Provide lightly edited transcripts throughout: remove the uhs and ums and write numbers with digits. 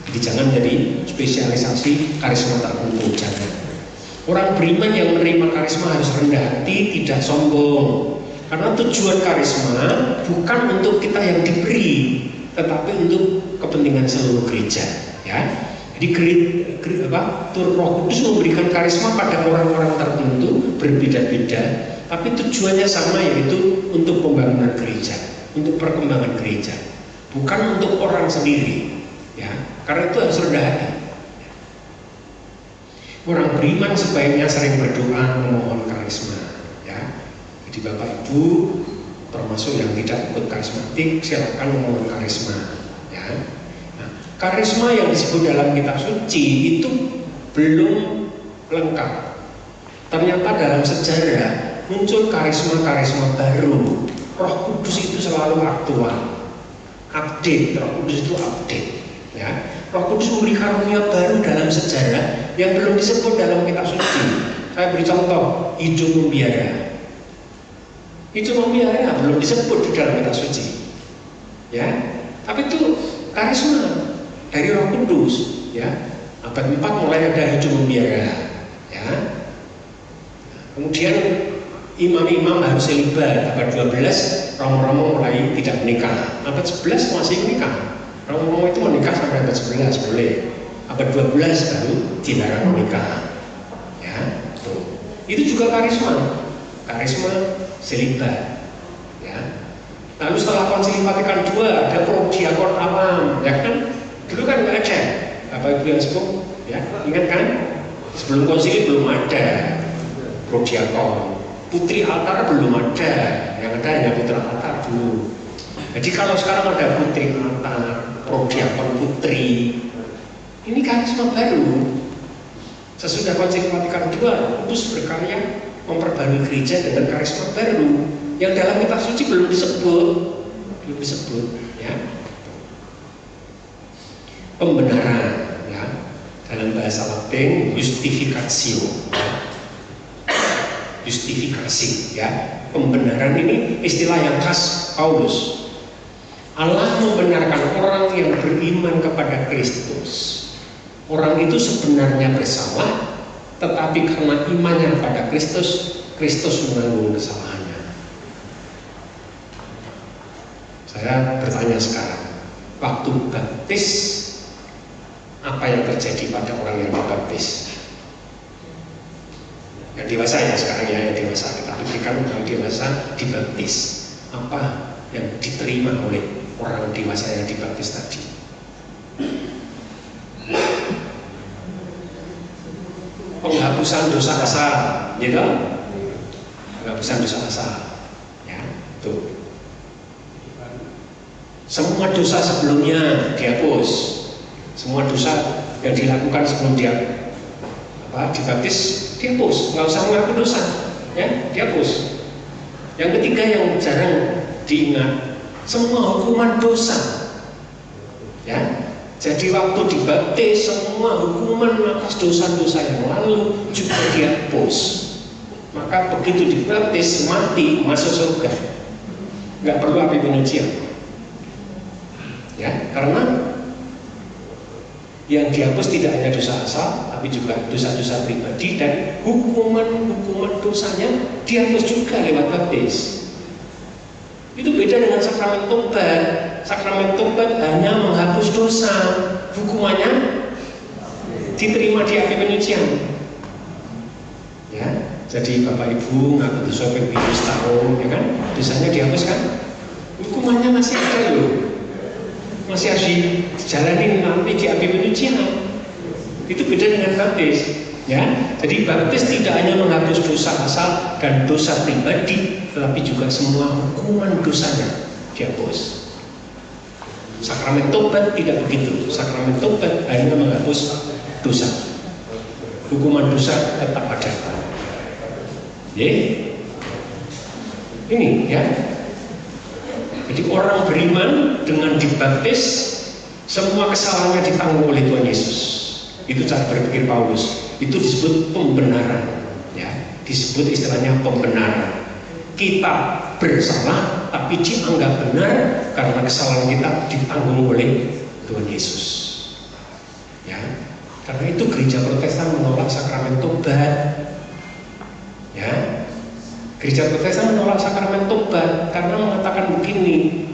Jadi jangan jadi spesialisasi karisma tertentu, jangan. Orang beriman yang menerima karisma harus rendah hati, tidak sombong. Karena tujuan karisma bukan untuk kita yang diberi, tetapi untuk kepentingan seluruh gereja. Ya, jadi Roh Kudus memberikan karisma pada orang-orang tertentu berbeda-beda, tapi tujuannya sama, yaitu untuk pembangunan gereja, untuk perkembangan gereja, bukan untuk orang sendiri. Ya, karena itu harus rendah hati. Orang beriman sebaiknya sering berdoa memohon karisma. Ya, jadi Bapak Ibu termasuk yang tidak ikut karismatik, silakan memohon karisma. Ya, nah, karisma yang disebut dalam kitab suci itu belum lengkap. Ternyata dalam sejarah muncul karisma-karisma baru. Roh Kudus itu selalu aktual, update. Roh Kudus itu update. Ya, Roh Kudus memberi karunia baru dalam sejarah yang belum disebut dalam kitab suci. Saya beri contoh, hidup membiara. Hidup membiara belum disebut di dalam kitab suci. Ya, tapi itu karisma dari Roh Kudus. Ya, abad 4 mulai ada hidup membiara. Ya, kemudian imam-imam harus selibat. Abad 12 romo-romo mulai tidak menikah. Abad 11 masih menikah. Romo-romo itu menikah sampai abad 11 boleh. Abad 12 baru dilarang menikah. Ya, tuh. Itu juga karisma selibat. Ya. Lalu setelah Konsili Vatikan II ada prodiakon awam, ya kan? Dulu kan nggak ada. Bapak Ibu yang sepuh, ya, ingat kan? Sebelum konsili belum ada prodiakon. Putri altar belum ada, yang ada hanya putra altar dulu. Jadi kalau sekarang ada putri altar, prodiakon putri, ini karisma baru. Sesudah Konsili Vatikan II, Kudus berkarya memperbarui gereja dengan karisma baru yang dalam kitab suci belum disebut, ya. Pembenaran, ya, dalam bahasa Latin justificatio, justifikasi, ya. Pembenaran ini istilah yang khas Paulus. Allah membenarkan orang yang beriman kepada Kristus. Orang itu sebenarnya bersalah, tetapi karena imannya pada Kristus, Kristus menanggung kesalahannya. Saya bertanya sekarang, waktu baptis, apa yang terjadi pada orang yang dibaptis? Yang dewasa ya sekarang ya, yang dewasa. Kita pikirkan orang dewasa dibaptis, apa yang diterima oleh orang dewasa yang dibaptis tadi? Penghapusan dosa asal, gitu? Penghapusan dosa asal, ya, tuh. Semua dosa sebelumnya dihapus, semua dosa yang dilakukan sebelum dia dibaptis dihapus, nggak usah mengaku dosa, ya, dihapus. Yang ketiga yang jarang diingat, semua hukuman dosa, ya. Jadi waktu dibaptis semua hukuman atas dosa-dosa yang lalu juga dihapus. Maka begitu dibaptis mati masuk surga, nggak perlu api penyucian, ya, karena yang dihapus tidak hanya dosa asal, tapi juga dosa-dosa pribadi dan hukuman dosanya dihapus juga lewat baptis. Itu beda dengan sakramen tobat. Sakramen tobat hanya menghapus dosa, hukumannya diterima di api penyucian. Ya, jadi Bapak Ibu ngaku dosa ping 7 tahun, ya kan? Dosanya dihapus kan? Hukumannya masih ada loh, masih harus dijalani nanti di api penyucian. Itu beda dengan baptis. Ya, jadi baptis tidak hanya menghapus dosa asal dan dosa pribadi, tetapi juga semua hukuman dosanya dihapus. Sakramen tobat tidak begitu. Sakramen tobat hanya menghapus dosa, hukuman dosa tetap ada. Ini ya. Jadi orang beriman dengan dibaptis, semua kesalahannya ditanggung oleh Tuhan Yesus. Itu cara berpikir Paulus. Itu disebut pembenaran, ya. Disebut istilahnya pembenaran. Kita bersalah tapi dianggap benar karena kesalahan kita ditanggung oleh Tuhan Yesus. Karena itu gereja Protestan menolak sakramen tobat. Ya, gereja Protestan menolak sakramen tobat karena mengatakan begini,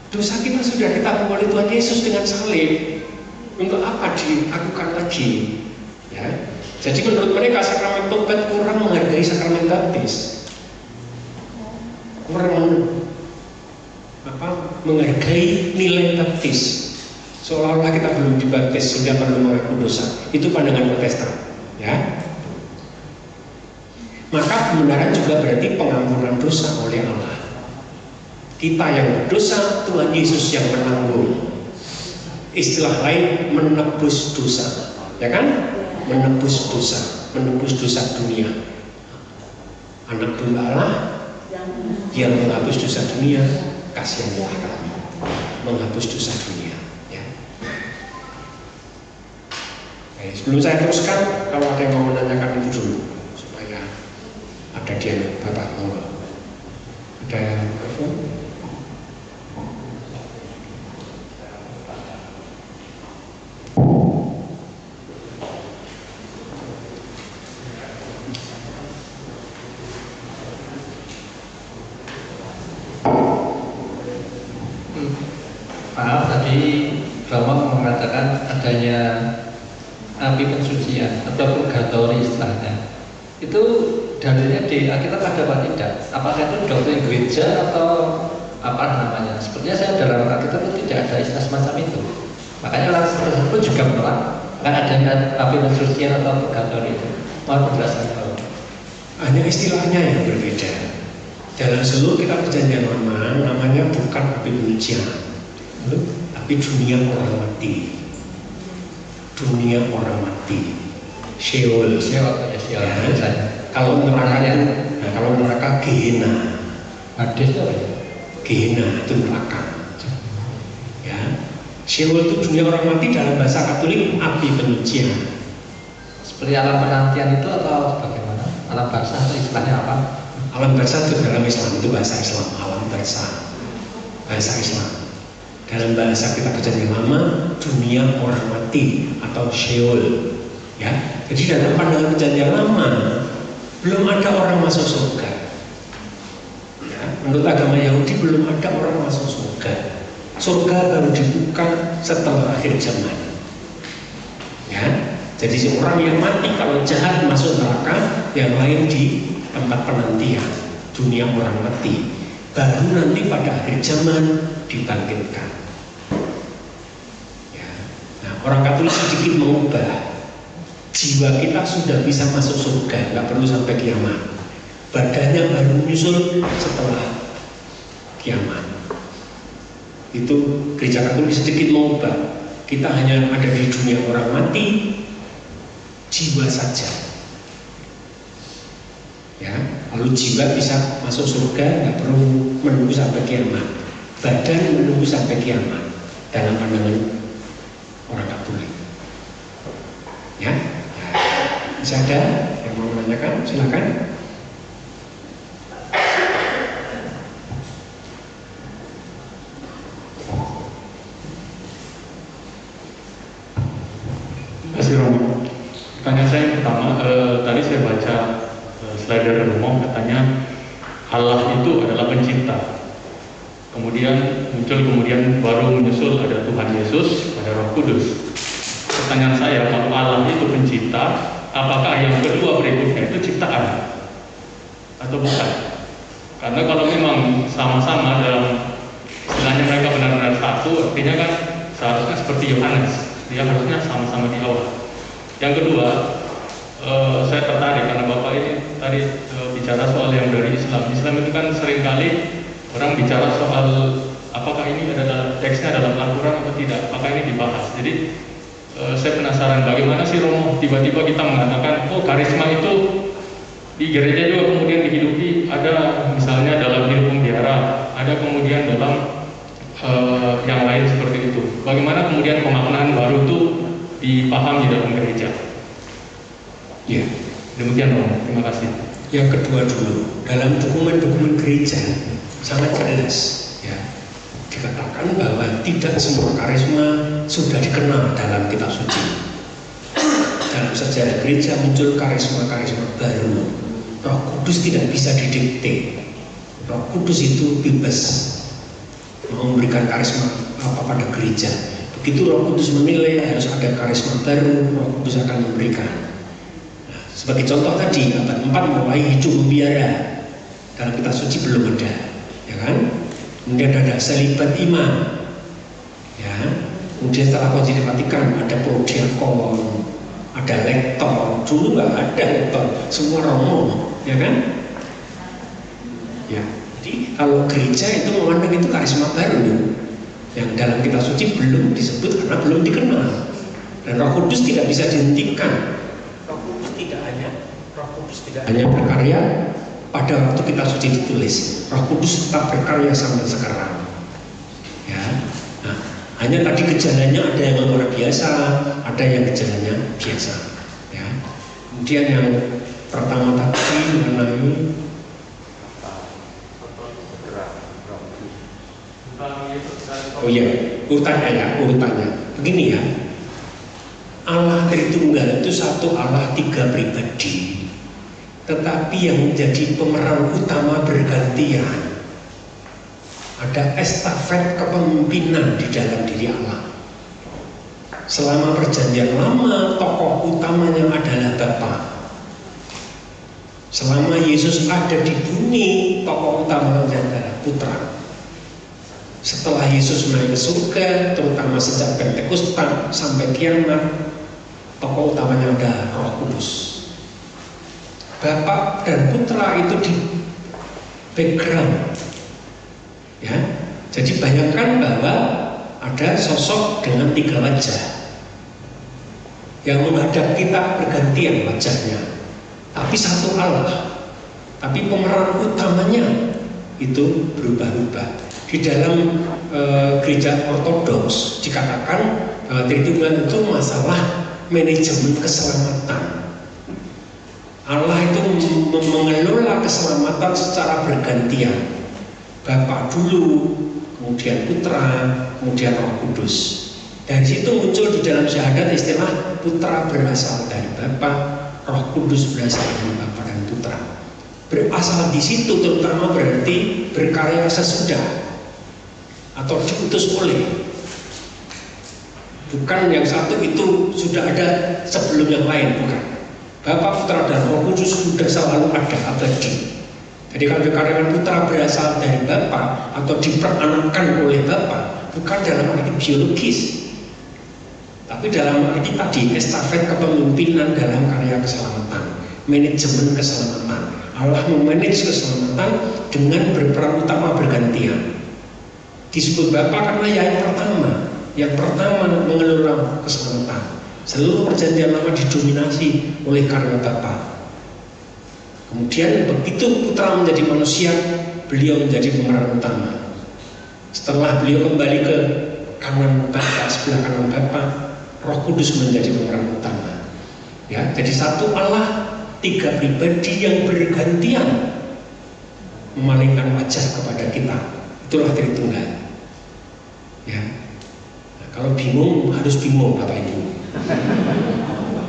dosa kita sudah ditanggung oleh Tuhan Yesus dengan salib. Untuk apa dilakukan lagi? Ya, jadi menurut mereka sakramen tobat kurang menghargai sakramen baptis, kurang menghargai nilai baptis. Seolah-olah kita belum dibaptis sehingga perlu mengaku dosa. Itu pandangan Protestan. Ya. Maka kebenaran juga berarti pengampunan dosa oleh Allah. Kita yang berdosa, Tuhan Yesus yang menanggung. Istilah lain, menebus dosa. Ya kan? Menebus dosa dunia. Anak domba Allah yang menghapus dosa dunia, kasihanlah kami menghapus dosa dunia. Ya. Sebelum saya teruskan, kalau ada yang mau menanyakan itu dulu supaya ada dialog. Bapak monggo. Ada yang maaf, tadi Romo mengatakan adanya api pensucian atau purgatori istilahnya. Itu dalilnya di Alkitab ada apa tidak? Apakah itu doktrin gereja atau apa namanya? Sepertinya saya dalam Alkitab itu tidak ada istilah semacam itu. Makanya orang tersebut juga menolak akan adanya api pensucian atau purgatori itu. Mohon penjelasan. Hanya istilahnya yang berbeda. Dalam seluruh kitab Perjanjian Lama namanya bukan api pensucian, tapi dunia orang mati. Dunia orang mati. Sheol. Ya. Kalau neraka kalau neraka Gehenna. Hades itu apa ya? Gehenna itu neraka. Ya. Sheol itu dunia orang mati, dalam bahasa Katolik api penyucian. Seperti alam penantian itu atau bagaimana? Alam barzah atau istilahnya apa? Alam barzah itu dalam Islam, itu bahasa Islam. Alam barzah, bahasa Islam. Dalam bahasa kita Perjanjian Lama, dunia orang mati atau Sheol. Ya, jadi dalam pandangan Perjanjian Lama belum ada orang masuk surga. Ya, menurut agama Yahudi belum ada orang masuk surga. Surga baru dibuka setelah akhir zaman. Ya, jadi orang yang mati kalau jahat masuk neraka, yang lain di tempat penantian, dunia orang mati. Baru nanti pada akhir zaman dibangkitkan. Ya. Nah, orang Katolik sedikit mengubah. Jiwa kita sudah bisa masuk surga, nggak perlu sampai kiamat. Badannya baru menyusul setelah kiamat. Itu gereja Katolik sedikit mengubah. Kita hanya ada di dunia orang mati, jiwa saja. Ya, lalu jiwa bisa masuk surga, nggak perlu menunggu sampai kiamat. Badan menunggu sampai kiamat dalam pandangan orang Katolik. Ya, bisa ada yang mau menanyakan? Silakan. Terima kasih Romo. Pertanyaan saya yang pertama, tadi saya baca slide dari Romo, katanya Allah itu adalah pencipta. Kemudian baru menyusul ada Tuhan Yesus, ada Roh Kudus. Pertanyaan saya, kalau Allah itu pencipta, apakah yang kedua berikutnya itu ciptaan atau bukan? Karena kalau memang sama-sama dalam istilahnya mereka benar-benar satu, artinya kan seharusnya seperti Yohanes, dia harusnya sama-sama di awal. Yang kedua, saya tertarik karena Bapak ini tadi bicara soal yang dari Islam. Islam itu kan seringkali orang bicara soal apakah ini ada teksnya dalam Al-Quran atau tidak, apakah ini dibahas. Jadi saya penasaran bagaimana sih Romo tiba-tiba kita mengatakan oh karisma itu di gereja juga kemudian dihidupi, ada misalnya dalam hidup pembiara, ada kemudian dalam yang lain seperti itu. Bagaimana kemudian pemaknaan baru itu dipahami dalam gereja? Ya, demikian Romo, terima kasih. Yang kedua dulu, dalam dokumen-dokumen gereja sangat jelas ya, dikatakan bahwa tidak semua karisma sudah dikenal dalam kitab suci. dalam sejarah gereja muncul karisma-karisma baru. Roh Kudus tidak bisa didikte. Roh Kudus itu bebas mau memberikan karisma apa pada gereja. Begitu Roh Kudus menilai harus ada karisma baru, Roh Kudus akan memberikan. Nah, sebagai contoh tadi, abad 4 mulai hidup membiara. Dalam kitab suci belum ada, ya kan? Kemudian ada selibat imam, ya. Kemudian setelah Konsili Vatikan ada prodiakon, ada lektor. Dulu nggak ada lektor, semua romo, ya kan? Ya. Jadi kalau gereja itu memandang itu karisma baru, yang dalam kitab suci belum disebut karena belum dikenal. Dan Roh Kudus tidak bisa dihentikan. Roh Kudus tidak hanya berkarya pada waktu kitab suci ditulis. Roh Kudus tetap berkarya sampai sekarang. Ya. Nah, hanya tadi gejalanya ada yang luar biasa, ada yang gejalanya biasa. Ya. Kemudian yang pertama tadi mengenai oh iya, urutannya. Begini ya, Allah Tritunggal itu satu Allah tiga pribadi, tetapi yang menjadi pemeran utama bergantian. Ada estafet kepemimpinan di dalam diri Allah. Selama perjanjian lama, tokoh utamanya adalah Bapa. Selama Yesus ada di bumi, tokoh utamanya adalah Putra. Setelah Yesus naik ke surga, terutama sejak Pentekosta sampai kiamat, tokoh utamanya ada Roh Kudus. Bapa dan Putra itu di background, ya. Jadi bayangkan bahwa ada sosok dengan tiga wajah yang menghadap kita bergantian wajahnya, tapi satu Allah. Tapi pemeran utamanya itu berubah-ubah. Di dalam gereja Ortodoks dikatakan Tritunggal itu masalah manajemen keselamatan. Allah itu mengelola keselamatan secara bergantian. Bapa dulu, kemudian Putra, kemudian Roh Kudus. Dari situ muncul di dalam syahadat istilah Putra berasal dari Bapa, Roh Kudus berasal dari Bapa dan Putra. Berasal di situ terutama berarti berkarya sesudah atau diutus oleh. Bukan yang satu itu sudah ada sebelum yang lain, bukan. Bapa, Putra, dan Roh Kudus sudah selalu ada abadi. Jadi kalau dikatakan Putra berasal dari Bapa atau diperanakkan oleh Bapa, bukan dalam arti biologis, tapi dalam arti tadi estafet kepemimpinan dalam karya keselamatan, manajemen keselamatan. Allah memanage keselamatan dengan berperan utama bergantian. Disebut Bapa karena yang pertama mengelola keselamatan. Seluruh perjanjian lama didominasi oleh karya Bapa. Kemudian begitu Putra menjadi manusia, beliau menjadi pemeran utama. Setelah beliau kembali ke kanan Bapa, sebelah kanan Bapa, Roh Kudus menjadi pemeran utama. Ya, jadi satu Allah, tiga pribadi yang bergantian memalingkan wajah kepada kita. Itulah Tritunggal. Ya. Nah, kalau bingung harus bingung Bapak Ibu.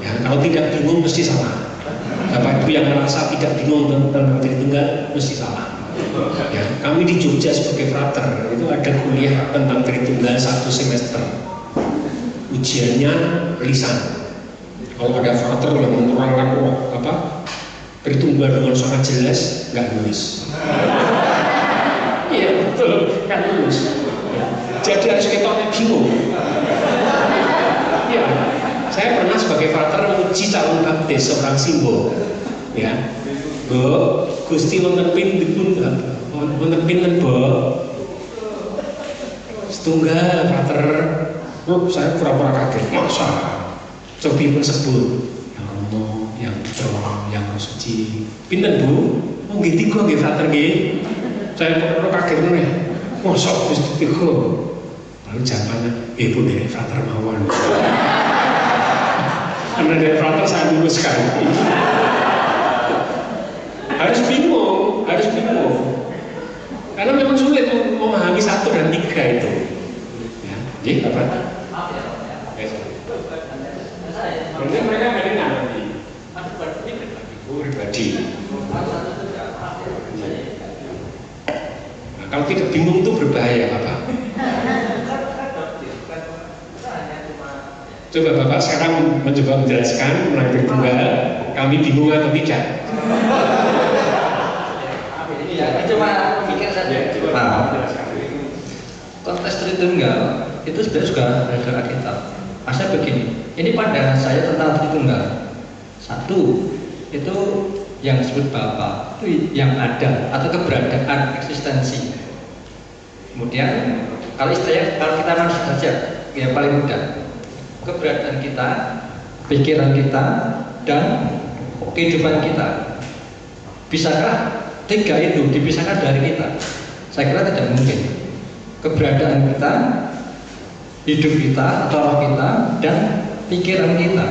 Ya, kalau tidak bingung mesti salah. Bapak Ibu yang merasa tidak bingung tentang Tritunggal mesti salah. Ya, kami di Jogja sebagai frater itu ada kuliah tentang Tritunggal 1 semester. Ujiannya lisan. Kalau ada frater yang menerangkan Tritunggal dengan sangat jelas, nggak lulus. Iya betul, nggak lulus. Jadi harus kita bingung. Ya, saya pernah sebagai frater menguji calon baptis seorang simbol. Ya, Gusti wonten pinten Bo? Setunggal frater. Saya pura-pura kaget. Masa? Cobi pun sebut. Yang Romo, yang Putra, yang Roh Suci. Pinten Bu? Oh nggih tiga nggih frater nggih. Saya pura-pura kaget nih. Masa Gusti tiga? Lalu jawabannya, ibu dari frater mawon. Karena dari frater saya luluskan. Harus bingung. Karena memang sulit memahami 1 dan 3 itu. Ya, jadi apa? Ini mereka barengan nanti. Pribadi. Nah, kalau tidak bingung itu berbahaya, Bapak. Coba Bapak sekarang mencoba menjelaskan menang tunggal, kami bingung atau tidak? Cuma mikir saja. Konteks Tritunggal itu sebenarnya juga ada Alkitab. Maksudnya begini, ini pandangan saya tentang Tritunggal. Satu, itu yang disebut Bapa, itu yang ada atau keberadaan eksistensi. Kemudian kalau istilahnya kalau kita manusia saja, yang paling mudah, keberadaan kita, pikiran kita, dan kehidupan kita. Bisakah tiga itu dipisahkan dari kita? Saya kira tidak mungkin. Keberadaan kita, hidup kita atau roh kita, dan pikiran kita,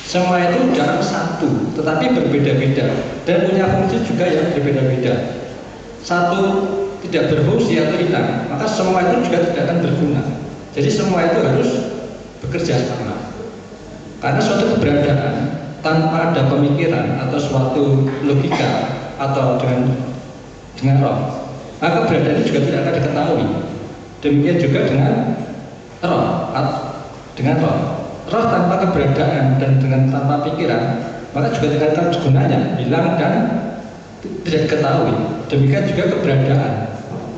semua itu dalam satu, tetapi berbeda-beda dan punya fungsi juga yang berbeda-beda. Satu tidak berfungsi atau hilang, maka semua itu juga tidak akan berguna. Jadi semua itu harus bekerja sama. Karena suatu keberadaan tanpa ada pemikiran atau suatu logika atau dengan roh, maka keberadaan itu juga tidak akan diketahui. Demikian juga dengan roh. Roh tanpa keberadaan dan tanpa pikiran, maka juga tidak akan gunanya, hilang dan tidak diketahui. Demikian juga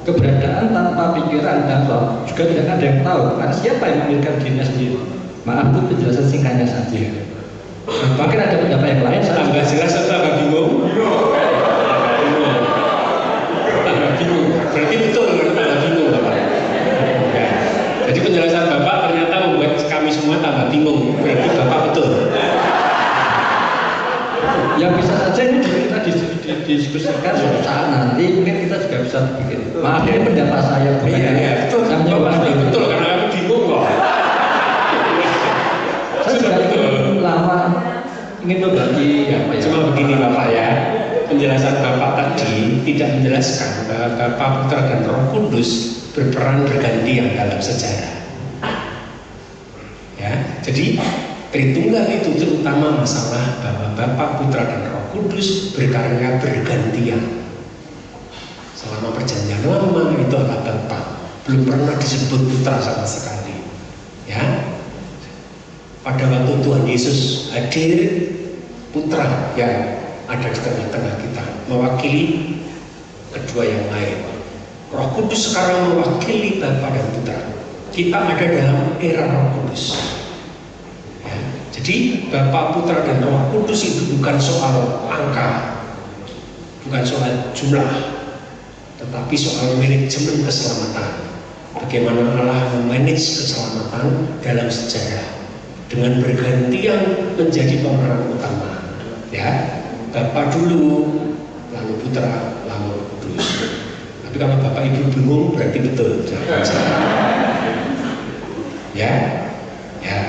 keberadaan tanpa pikiran dan roh juga tidak ada yang tahu, karena siapa yang memikirkan dirinya sendiri. Maaf, itu penjelasan singkatnya saja. Mungkin ada pendapat yang lain. Tambah jelas atau tambah bingung? Tambah bingung. Berarti betul tambah bingung, Bapak. Ya. Jadi penjelasan Bapak ternyata membuat kami semua tambah bingung. Berarti Bapak betul. Yang bisa saja ini kita didiskusikan suatu saat nanti, mungkin kita juga bisa bikin. Maaf, ini pendapat saya. Iya, betul. Betul, karena kami bingung kok. Saya sudah lama ingin berbagi apa ya. Cuma begini Bapak ya, penjelasan Bapak tadi tidak menjelaskan bahwa Bapa, Putra dan Roh Kudus berperan bergantian dalam sejarah. Ya, jadi Tritunggal itu terutama masalah bahwa Bapa, Putra dan Roh Kudus berkarya bergantian. Selama perjanjian lama itu adalah Bapa, belum pernah disebut Putra sama sekali. Ya. Pada waktu Tuhan Yesus hadir, Putra yang ada di tengah-tengah kita mewakili kedua yang lain. Roh Kudus sekarang mewakili Bapa dan Putra. Kita ada dalam era Roh Kudus. Ya, jadi Bapa, Putra dan Roh Kudus itu bukan soal angka, bukan soal jumlah, tetapi soal manajemen keselamatan. Bagaimana Allah memanage keselamatan dalam sejarah dengan bergantian menjadi pemeran utama, ya. Bapa dulu, lalu Putra, lalu Roh Kudus. Tapi kalau Bapak Ibu bingung berarti betul. Ya, ya.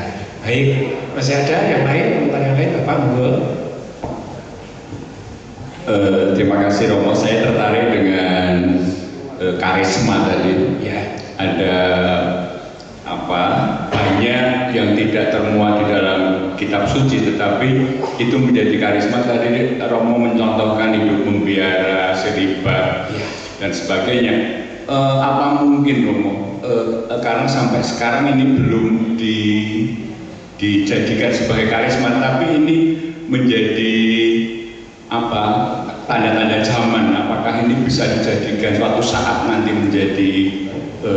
Baik, masih ada yang lain, komentar yang lain, Bapak monggo. Terima kasih Romo. Saya tertarik dengan karisma tadi. Ya. Ada banyak yang tidak termuat di dalam kitab suci, tetapi itu menjadi karisma. Tadi Romo mencontohkan hidup membiara, selibat, dan sebagainya. Apa mungkin Romo, karena sampai sekarang ini belum dijadikan sebagai karisma, tapi ini menjadi tanda-tanda zaman. Apakah ini bisa dijadikan suatu saat nanti menjadi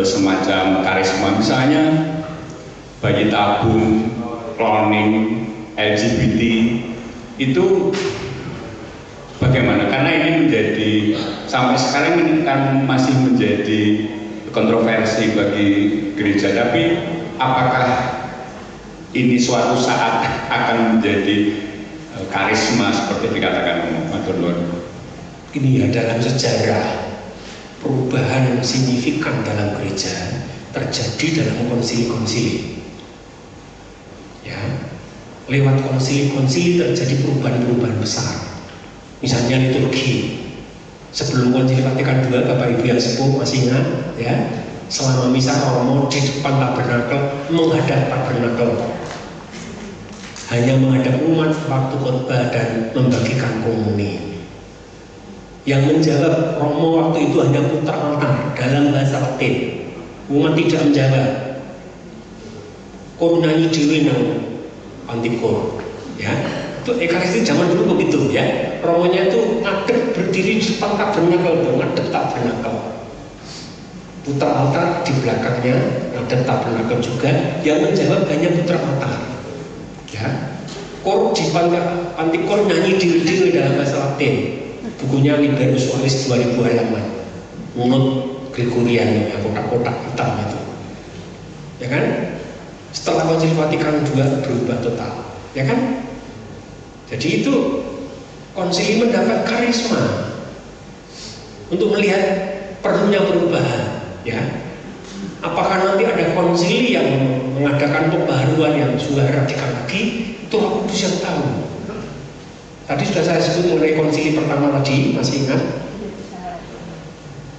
semacam karisma, misalnya bayi tabung, cloning, LGBT itu bagaimana? Karena ini menjadi sampai sekarang ini kan masih menjadi kontroversi bagi gereja. Tapi apakah ini suatu saat akan menjadi karisma seperti dikatakan Matur Nuwun? Ini ya, dalam sejarah perubahan signifikan dalam gereja terjadi dalam konsili-konsili. Ya, lewat konsili-konsili terjadi perubahan-perubahan besar. Misalnya liturgi. Sebelum Konsili Vatikan II, Bapak Ibu yang sepuh masih ingat, ya, selama misa Romo di depan tabernakel menghadap tabernakel. hanya menghadap umat waktu khotbah dan membagikan komuni. Yang menjawab Romo waktu itu hanya putra altar dalam bahasa Latin. Umat tidak menjawab. Kor nyanyi dewi nang antikor, ya. Itu ekaristi zaman dulu begitu, ya. Romonya itu ngadep berdiri di depan tabernakel, ngadep tabernakel. Putra altar di belakangnya, ngadep tabernakel juga. Yang menjawab hanya putra altar, ya. Kor di antikor nyanyi dewi dalam bahasa Latin. Bukunya Liber Usualis 2000 halaman, menurut Gregorian, ya, kotak-kotak hitam itu, ya kan? Setelah Konsili Vatikan II berubah total, ya kan? Jadi itu konsili mendapat karisma untuk melihat perlunya perubahan, ya. Apakah nanti ada konsili yang mengadakan pembaharuan yang sudah radikal lagi? Itu Roh Kudus yang tahu. Tadi sudah saya sebut mengenai konsili pertama tadi, masih ingat?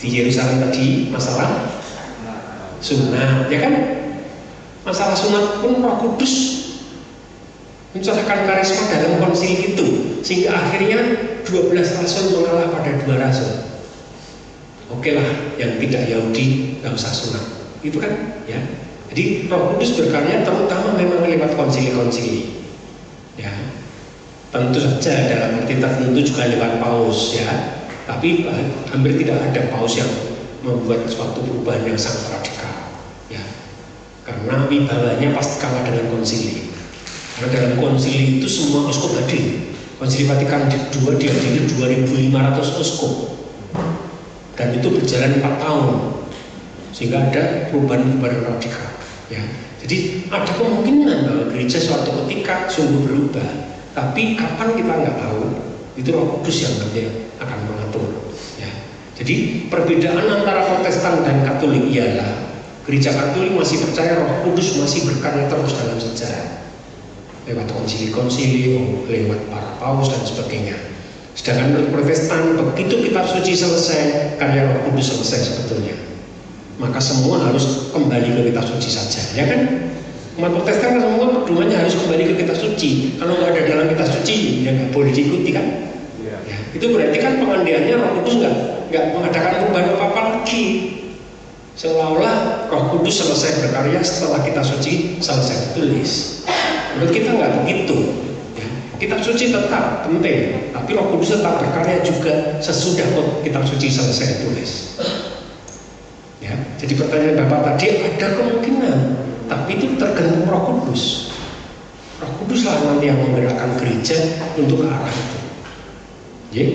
Di Yerusalem tadi masalah sunat, ya kan? Masalah sunat pun Roh Kudus mencurahkan karisma dalam konsili itu, sehingga akhirnya 12 rasul mengalah pada 2 rasul. Oke lah, yang tidak Yahudi nggak usah sunat, itu kan, ya. Jadi Roh Kudus berkarya terutama memang lewat konsili-konsili, ya. Tentu saja dalam arti tertentu juga lewat paus, ya. Tapi hampir tidak ada paus yang membuat suatu perubahan yang sangat radikal, ya. Karena wibawanya pasti kalah dengan konsili. Karena dalam konsili itu semua uskup hadir. Konsili Vatikan II dihadiri 2.500 uskup, dan itu berjalan 4 tahun, sehingga ada perubahan-perubahan radikal, ya. Jadi ada kemungkinan bahwa gereja suatu ketika sungguh berubah. Tapi kapan kita nggak tahu, itu Roh Kudus yang nanti akan mengatur, ya. Jadi perbedaan antara Protestan dan Katolik ialah gereja Katolik masih percaya Roh Kudus masih berkarya terus dalam sejarah lewat konsili-konsili, lewat para paus dan sebagainya. Sedangkan menurut Protestan, begitu kitab suci selesai, karya Roh Kudus selesai sebetulnya. Maka semua harus kembali ke kitab suci saja, ya kan? Umat Protestan kan semua pedomannya harus kembali ke kitab suci. Kalau nggak ada dalam kitab suci, ya nggak boleh diikuti, kan? Ya. Itu berarti kan pengandiannya Roh Kudus nggak mengadakan perubahan apa-apa lagi. Seolah-olah Roh Kudus selesai berkarya setelah kitab suci selesai ditulis. Menurut kita nggak begitu, ya. Kitab suci tetap penting, tapi Roh Kudus tetap berkarya juga sesudah kitab suci selesai ditulis, ya. Jadi pertanyaan Bapak tadi, ada kemungkinan, tapi itu tergantung Roh Kudus. Roh Kuduslah nanti yang menggerakkan gereja untuk ke arah itu. Ya?